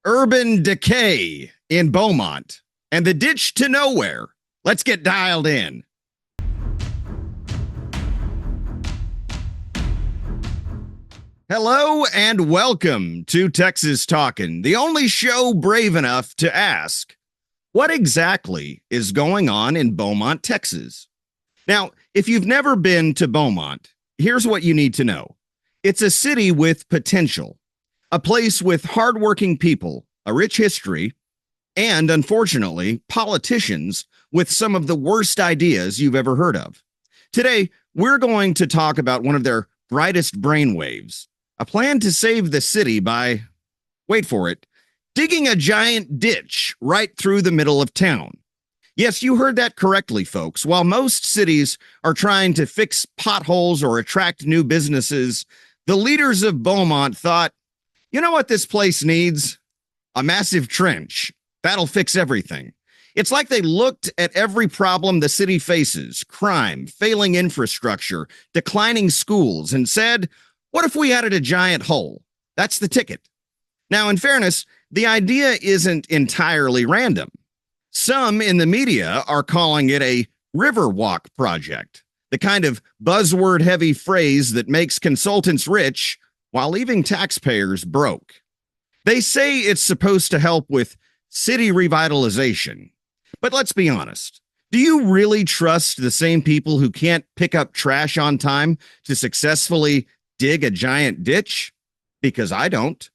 urban decay in Beaumont, and the ditch to nowhere. Let's get dialed in. Hello and welcome to Texas Talkin, the only show brave enough to ask, what exactly is going on in Beaumont, Texas? Now, if you've never been to Beaumont, here's what you need to know. It's a city with potential, a place with hardworking people, a rich history, and unfortunately, politicians with some of the worst ideas you've ever heard of. Today, we're going to talk about one of their brightest brainwaves, a plan to save the city by, wait for it, digging a giant ditch right through the middle of town. Yes, you heard that correctly, folks. While most cities are trying to fix potholes or attract new businesses, the leaders of Beaumont thought, you know what this place needs? A massive trench. That'll fix everything. It's like they looked at every problem the city faces, crime, failing infrastructure, declining schools, and said, what if we added a giant hole? That's the ticket. Now, in fairness, the idea isn't entirely random. Some in the media are calling it a Riverwalk project, the kind of buzzword-heavy phrase that makes consultants rich while leaving taxpayers broke. They say it's supposed to help with city revitalization. But let's be honest. Do you really trust the same people who can't pick up trash on time to successfully dig a giant ditch? Because I don't.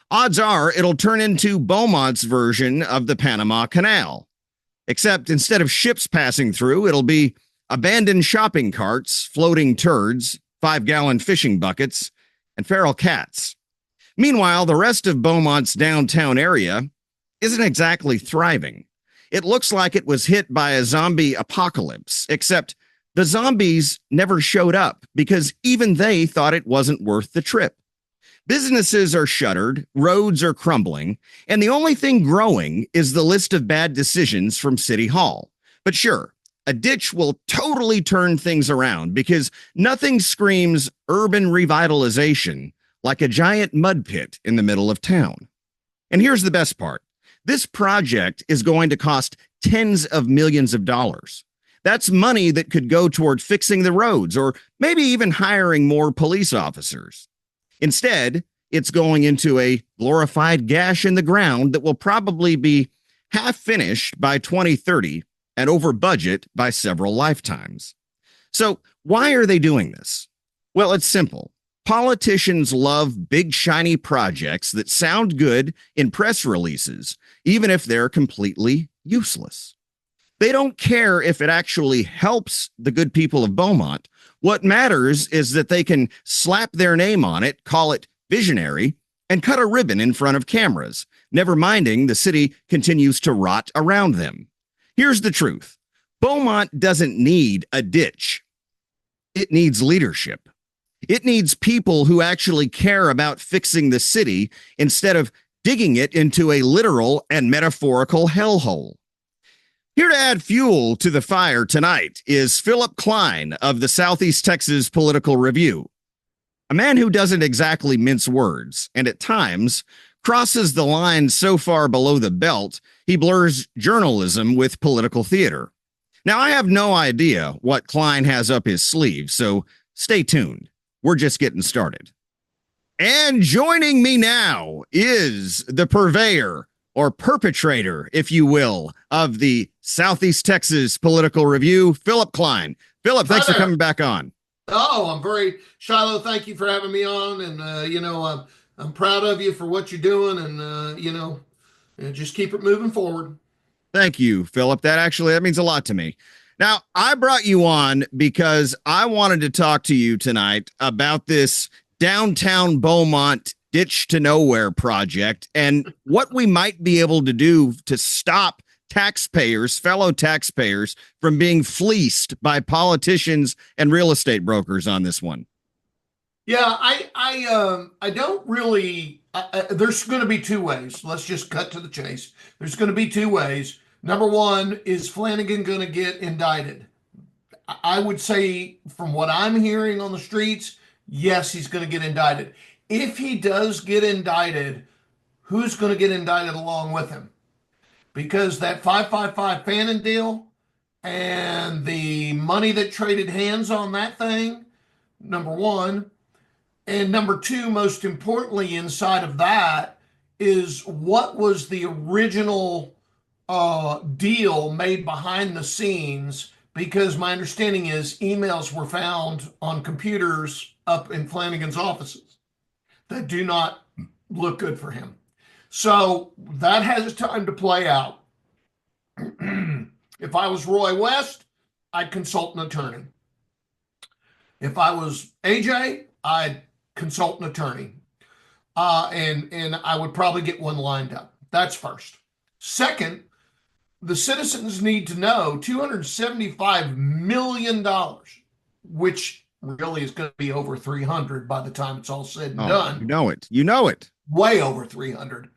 Odds are it'll turn into Beaumont's version of the Panama Canal. Except instead of ships passing through, it'll be abandoned shopping carts, floating turds, 5-gallon fishing buckets, and feral cats. Meanwhile, the rest of Beaumont's downtown area isn't exactly thriving. It looks like it was hit by a zombie apocalypse, except the zombies never showed up because even they thought it wasn't worth the trip. Businesses are shuttered, roads are crumbling, and the only thing growing is the list of bad decisions from City Hall. But sure, a ditch will totally turn things around because nothing screams urban revitalization like a giant mud pit in the middle of town. And here's the best part. This project is going to cost tens of millions of dollars. That's money that could go toward fixing the roads or maybe even hiring more police officers. Instead, it's going into a glorified gash in the ground that will probably be half finished by 2030 and over budget by several lifetimes. So why are they doing this? Well, it's simple. Politicians love big, shiny projects that sound good in press releases, even if they're completely useless. They don't care if it actually helps the good people of Beaumont. What matters is that they can slap their name on it, call it visionary, and cut a ribbon in front of cameras, never minding the city continues to rot around them. Here's the truth. Beaumont doesn't need a ditch. It needs leadership. It needs people who actually care about fixing the city instead of digging it into a literal and metaphorical hellhole. Here to add fuel to the fire tonight is Philip Klein of the Southeast Texas Political Review, a man who doesn't exactly mince words and at times crosses the line so far below the belt he blurs journalism with political theater. Now, I have no idea what Klein has up his sleeve, so stay tuned. We're just getting started. And joining me now is the purveyor, or perpetrator, if you will, of the Southeast Texas Political Review, Philip Klein. Philip, thanks for coming back on. Oh, Shilo, thank you for having me on. And, I'm proud of you for what you're doing and just keep it moving forward. Thank you, Philip. That means a lot to me. Now, I brought you on because I wanted to talk to you tonight about this downtown Beaumont ditch to nowhere project and what we might be able to do to stop fellow taxpayers from being fleeced by politicians and real estate brokers on this one. Yeah, I don't really. There's going to be two ways. Let's just cut to the chase. There's going to be two ways. Number one, is Flanagan going to get indicted? I would say, from what I'm hearing on the streets, yes, he's going to get indicted. If he does get indicted, who's going to get indicted along with him? Because that 555 Fannin deal and the money that traded hands on that thing, number one. And number two, most importantly, inside of that is what was the original deal made behind the scenes? Because my understanding is emails were found on computers up in Flanagan's offices that do not look good for him. So that has time to play out. If I was Roy West, I'd consult an attorney. If I was AJ, I'd consult an attorney. And I would probably get one lined up. That's first. Second, the citizens need to know $275 million, which really is going to be over 300 by the time it's all said and done. You know it. You know it. Way over 300.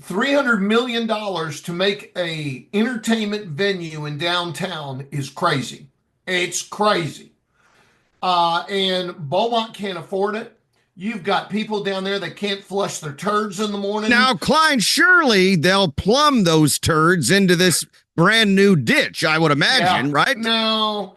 $300 million to make a entertainment venue in downtown is crazy. It's crazy. And Beaumont can't afford it. You've got people down there that can't flush their turds in the morning. Now, Klein, surely they'll plumb those turds into this brand new ditch, I would imagine, right? No,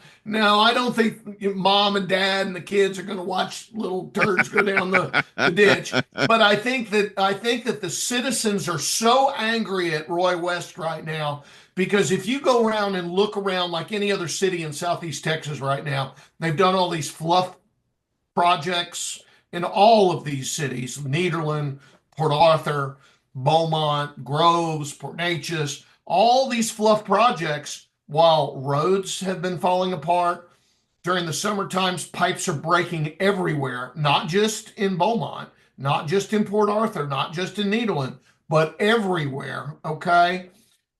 I don't think mom and dad and the kids are going to watch little turds go down the ditch. But I think that the citizens are so angry at Roy West right now, because if you go around and look around like any other city in Southeast Texas right now, they've done all these fluff projects in all of these cities: Nederland, Port Arthur, Beaumont, Groves, Port Neches, all these fluff projects, while roads have been falling apart. During the summer times, pipes are breaking everywhere, not just in Beaumont, not just in Port Arthur, not just in Nederland, but everywhere, okay?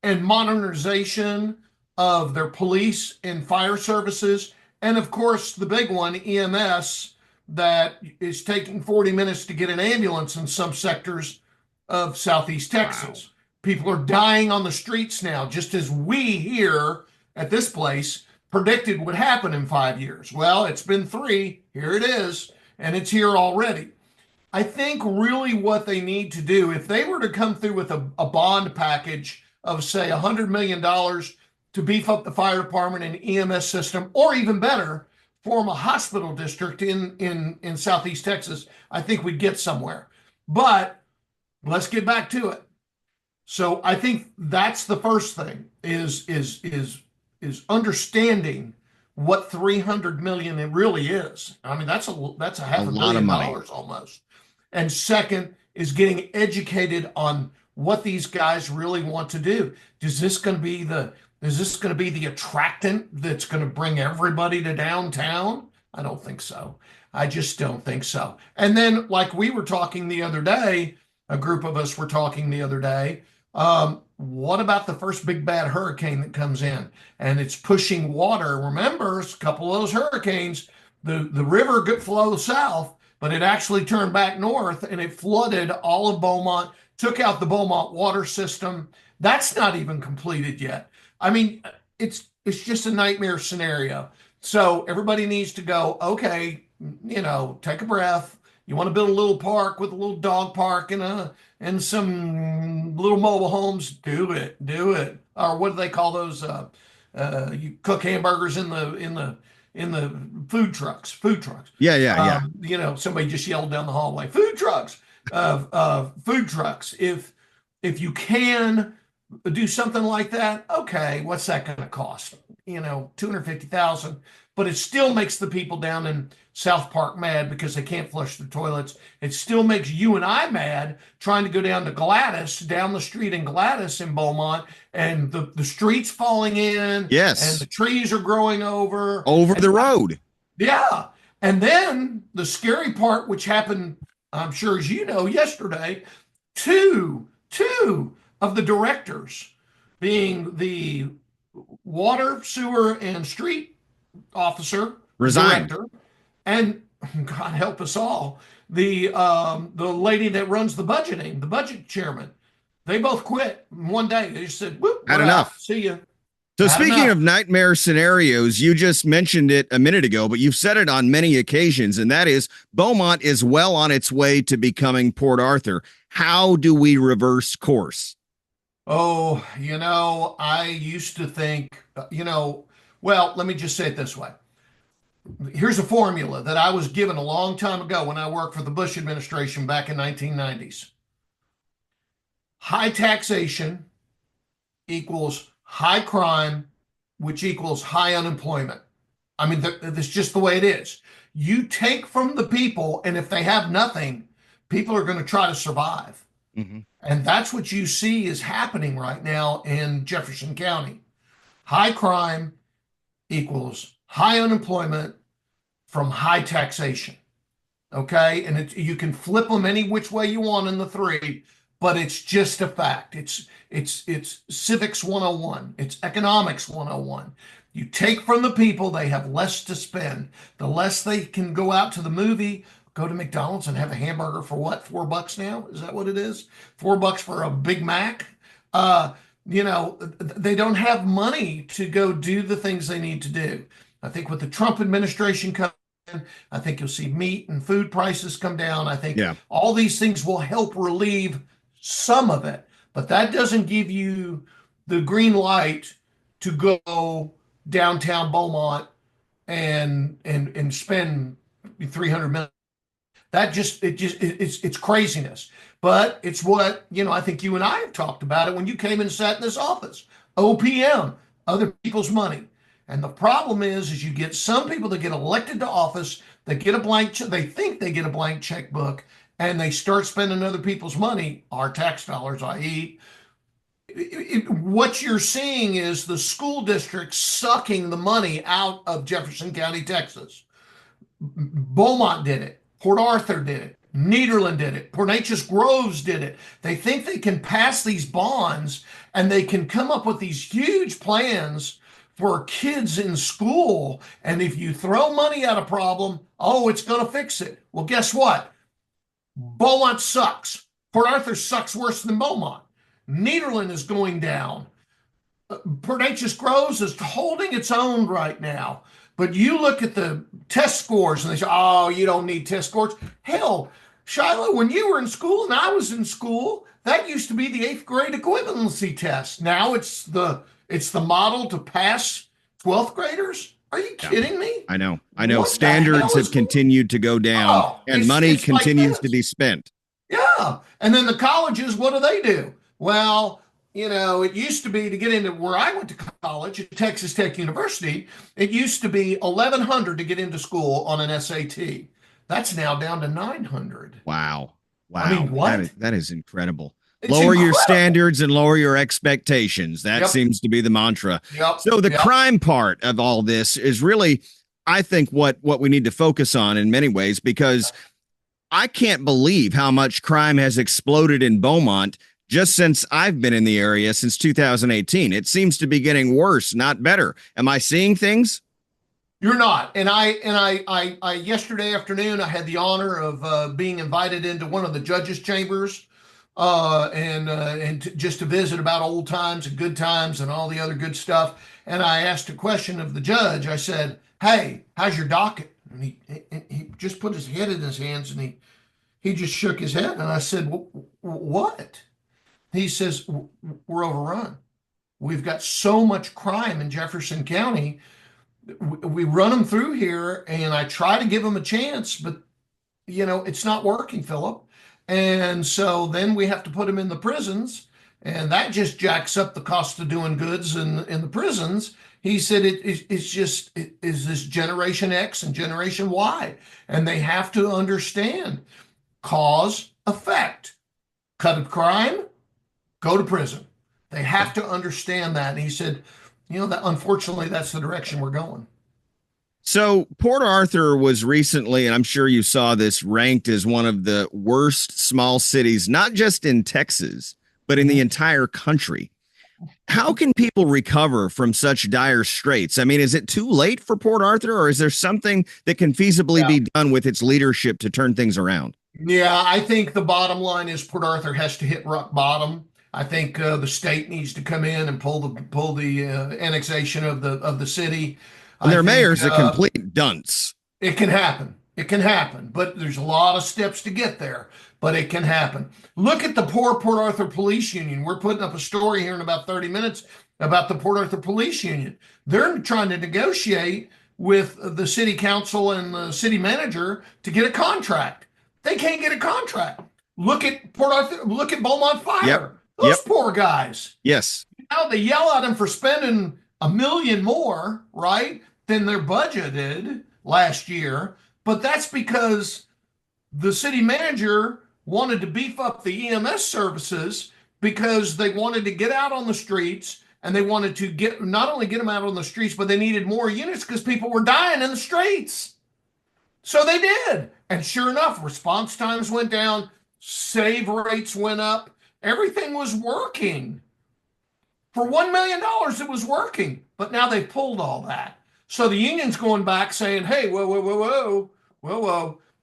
And modernization of their police and fire services. And of course, the big one, EMS, that is taking 40 minutes to get an ambulance in some sectors of Southeast Texas. Wow. People are dying on the streets now, just as we here at this place predicted would happen in 5 years. Well, it's been 3. Here it is, and it's here already. I think really what they need to do, if they were to come through with a bond package of, say, $100 million to beef up the fire department and EMS system, or even better, form a hospital district in Southeast Texas, I think we'd get somewhere. But let's get back to it. So I think that's the first thing is understanding what 300 million it really is. I mean, that's a half a billion dollars almost. And second is getting educated on what these guys really want to do. Is this going to be the attractant that's going to bring everybody to downtown? I don't think so. I just don't think so. And then, like we were talking the other day, a group of us were talking the other day, what about the first big bad hurricane that comes in and it's pushing water? Remember, a couple of those hurricanes, the river flows south, but it actually turned back north and it flooded all of Beaumont, took out the Beaumont water system. That's not even completed yet. I mean, it's just a nightmare scenario. So everybody needs to go, okay, take a breath. You want to build a little park with a little dog park and some little mobile homes? Do it. Or what do they call those? You cook hamburgers in the food trucks. Yeah. Somebody just yelled down the hallway, food trucks. Food trucks. If you can do something like that, okay, what's that going to cost? $250,000, but it still makes the people down in South Park mad because they can't flush their toilets. It still makes you and I mad trying to go down to Gladys, down the street in Gladys in Beaumont, and the streets falling in. Yes. And the trees are growing over the road. Yeah. And then the scary part, which happened, I'm sure as you know, yesterday, two of the directors, being the water, sewer, and street officer, resigned. Director, and God help us all, the lady that runs the budget chairman, they both quit in one day. They just said, "Whoop, had enough. See you." So Bad speaking of enough. nightmare scenarios, you just mentioned it a minute ago, but you've said it on many occasions, and that is Beaumont is well on its way to becoming Port Arthur. How do we reverse course? Oh, I used to think, well, let me just say it this way. Here's a formula that I was given a long time ago when I worked for the Bush administration back in 1990s. High taxation equals high crime, which equals high unemployment. I mean, that's just the way it is. You take from the people, and if they have nothing, people are going to try to survive. Mm-hmm. And that's what you see is happening right now in Jefferson County. High crime equals high unemployment from high taxation. Okay. And you can flip them any which way you want in the three, but it's just a fact. It's civics 101. It's economics 101. You take from the people, they have less to spend. The less they can go out to the movie, go to McDonald's and have a hamburger for what? $4 now? Is that what it is? $4 for a Big Mac? They don't have money to go do the things they need to do. I think with the Trump administration coming in, I think you'll see meat and food prices come down. I think Yeah. all these things will help relieve some of it, but that doesn't give you the green light to go downtown Beaumont and spend 300 million. It's craziness. But it's what, I think you and I have talked about it when you came and sat in this office. OPM, other people's money. And the problem is you get some people that get elected to office, they get a they think they get a blank checkbook, and they start spending other people's money, our tax dollars, i.e., what you're seeing is the school district sucking the money out of Jefferson County, Texas. Beaumont did it. Port Arthur did it. Nederland did it. Port Neches Groves did it. They think they can pass these bonds and they can come up with these huge plans for kids in school. And if you throw money at a problem, oh, it's going to fix it. Well, guess what? Beaumont sucks. Port Arthur sucks worse than Beaumont. Nederland is going down. Port Neches Groves is holding its own right now. But you look at the test scores and they say, oh, you don't need test scores. Hell, Shilo, when you were in school and I was in school, that used to be the 8th grade equivalency test. Now it's the model to pass 12th graders. Are you kidding me? I know. What Standards have continued to go down, and money it's continues like to be spent. Yeah. And then the colleges, what do? Well, it used to be to get into where I went to college at Texas Tech University, it used to be 1,100 to get into school on an SAT. That's now down to 900. Wow. I mean, what? That is incredible. It's Lower your incredible. standards and lower your expectations. That Yep. seems to be the mantra. Yep. So the Yep. crime part of all this is really, I think, what we need to focus on in many ways, because I can't believe how much crime has exploded in Beaumont just since I've been in the area since 2018. It seems to be getting worse, not better. Am I seeing things? You're not. And I yesterday afternoon, I had the honor of being invited into one of the judges' chambers just to visit about old times and good times and all the other good stuff. And I asked a question of the judge. I said, "Hey, how's your docket?" And he just put his head in his hands and he just shook his head. And I said, "What?" He says, "We're overrun. We've got so much crime in Jefferson County. We run them through here, and I try to give them a chance, but it's not working, Philip. And so then we have to put them in the prisons, and that just jacks up the cost of doing goods in the prisons." He said is this Generation X and Generation Y, and they have to understand cause, effect, cut of crime, go to prison. They have to understand that. And he said, that unfortunately, that's the direction we're going. So Port Arthur was recently, and I'm sure you saw this, ranked as one of the worst small cities, not just in Texas, but in the entire country. How can people recover from such dire straits? I mean, is it too late for Port Arthur, or is there something that can feasibly be done with its leadership to turn things around? Yeah, I think the bottom line is Port Arthur has to hit rock bottom. I think the state needs to come in and pull the annexation of the city. And I their think mayor's a complete dunce. it can happen. It can happen, but there's a lot of steps to get there. But it can happen. Look at the poor Port Arthur Police Union. We're putting up a story here in about 30 minutes about the Port Arthur Police Union. They're trying to negotiate with the city council and the city manager to get a contract. They can't get a contract. Look at Port Arthur. Look at Beaumont Yep. Fire. Those Yep. poor guys. Yes. Now they yell at them for spending $1 million more, right, than they're budgeted last year. But that's because the city manager wanted to beef up the EMS services because they wanted to get out on the streets, and they wanted to get not only get them out on the streets, but they needed more units because people were dying in the streets. So they did. And sure enough, response times went down, save rates went up, everything was working. For $1 million, it was working. But now they've pulled all that. So the union's going back saying, hey, whoa,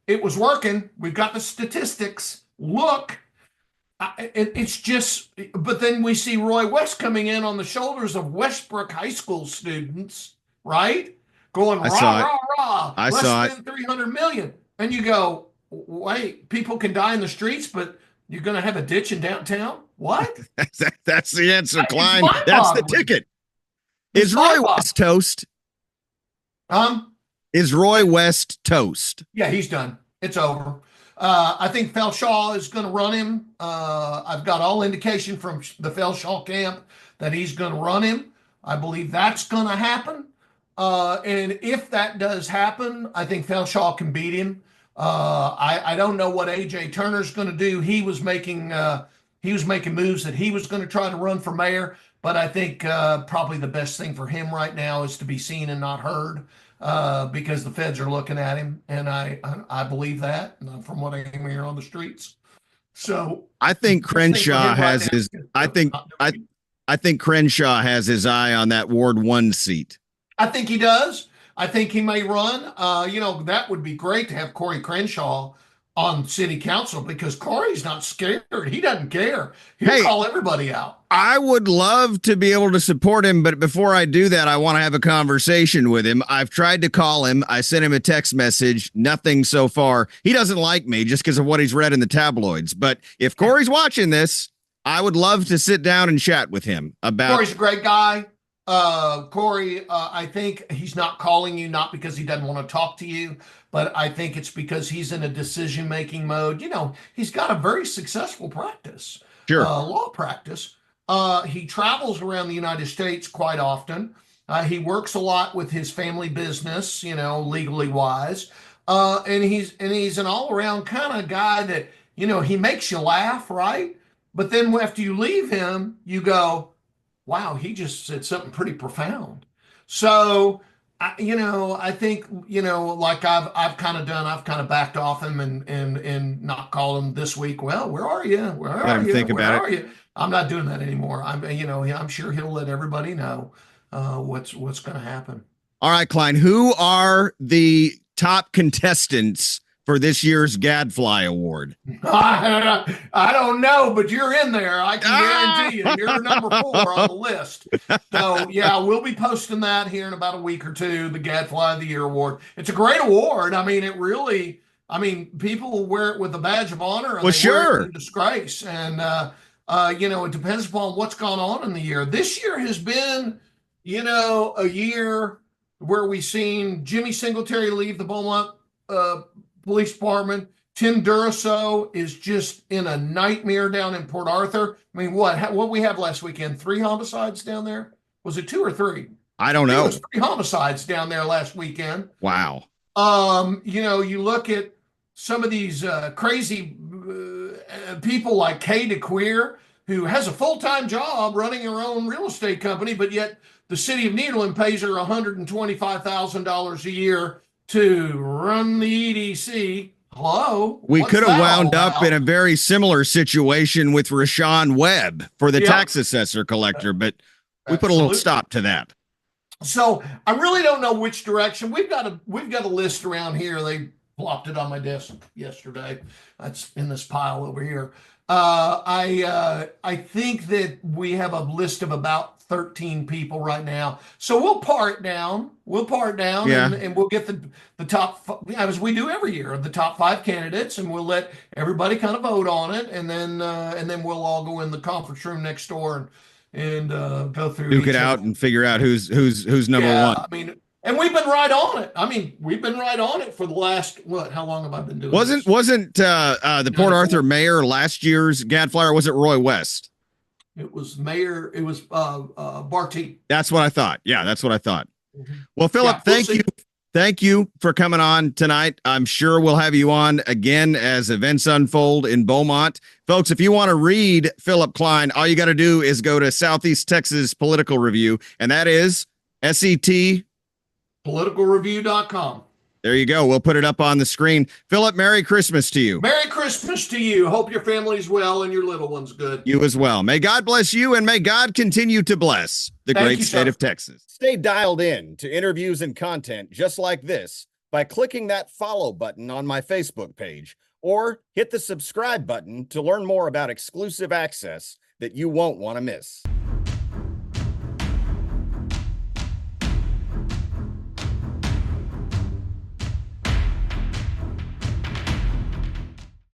it was working. We've got the statistics. Look, it's just, but then we see Roy West coming in on the shoulders of Westbrook High School students, right? Going I saw it. rah. I Less saw than 300 million. And you go, wait, people can die in the streets, but you're going to have a ditch in downtown? What? That's the answer, It's Klein. That's the mind-boggling. ticket. It's Is Roy mind-boggling. West toast? Is Roy West toast? Yeah, he's done. It's over. I think Felshaw is going to run him. I've got all indication from the Felshaw camp that he's going to run him. I believe that's going to happen. And if that does happen, I think Felshaw can beat him. I don't know what AJ Turner's going to do. He was making moves that he was going to try to run for mayor. But I think probably the best thing for him right now is to be seen and not heard. Because the feds are looking at him, and I believe that from what I hear on the streets. So I think Crenshaw has his. I think Crenshaw has his eye on that Ward 1 seat. I think he does. I think he may run. That would be great to have Corey Crenshaw on city council because Corey's not scared. He doesn't care. He'll call everybody out. I would love to be able to support him, but before I do that, I want to have a conversation with him. I've tried to call him. I sent him a text message. Nothing so far. He doesn't like me just because of what he's read in the tabloids. But if Corey's watching this, I would love to sit down and chat with him about. Corey's a great guy. Corey, I think he's not calling you not because he doesn't want to talk to you, but I think it's because he's in a decision-making mode. He's got a very successful practice, law practice. He travels around the United States quite often. He works a lot with his family business, legally wise. And he's an all-around kind of guy that, he makes you laugh, right? But then after you leave him, you go, wow, he just said something pretty profound. So, I think, like I've kind of done, I've kind of backed off him and not called him this week. Well, where are you? Where are you? Think where about are you? I'm not doing that anymore. I'm sure he'll let everybody know what's going to happen. All right, Klein, who are the top contestants for this year's Gadfly Award? I don't know, but you're in there. I can guarantee you. You're number 4 on the list. So, yeah, we'll be posting that here in about a week or two, the Gadfly of the Year Award. It's a great award. I mean, people will wear it with a badge of honor. And wear it in disgrace. And, it depends upon what's gone on in the year. This year has been, a year where we've seen Jimmy Singletary leave the Beaumont Police Department. Tim Duraso is just in a nightmare down in Port Arthur. I mean, what we have last weekend? 3 homicides down there? Was it 2 or 3? I don't know. It was 3 homicides down there last weekend. Wow. You look at some of these crazy people like Kay DeQueer, who has a full-time job running her own real estate company, but yet the city of Nederland pays her $125,000 a year to run the EDC. Hello? We could have wound up in a very similar situation with Rashawn Webb for the tax assessor collector, but we put a little stop to that. So I really don't know which direction. We've got a list around here. They plopped it on my desk yesterday. That's in this pile over here. I think that we have a list of about 13 people right now. So we'll part down. We'll part down Yeah. and we'll get the top, as we do every year, the top five candidates, and we'll let everybody kind of vote on it, and then we'll all go in the conference room next door and go through Duke it each of out them. and figure out who's number Yeah, one. I mean, and we've been right on it. I mean, we've been right on it for the last what? How long have I been doing Wasn't this? wasn't the Port Arthur 94. mayor last year's gadflyer? Was it Roy West? It was Mayor. It was Barty. That's what I thought. Yeah, that's what I thought. Mhm. Well, Yeah, Philip, we'll thank you. see. Thank you for coming on tonight. I'm sure we'll have you on again as events unfold in Beaumont. Folks, if you want to read Philip Klein, all you got to do is go to Southeast Texas Political Review, and that is SET. Politicalreview.com. There you go. We'll put it up on the screen. Philip, Merry Christmas to you. Merry Christmas to you. Hope your family's well and your little one's good. You as well. May God bless you, and may God continue to bless the Thank great you, state sir. of Texas. Stay dialed in to interviews and content just like this by clicking that follow button on my Facebook page, or hit the subscribe button to learn more about exclusive access that you won't want to miss.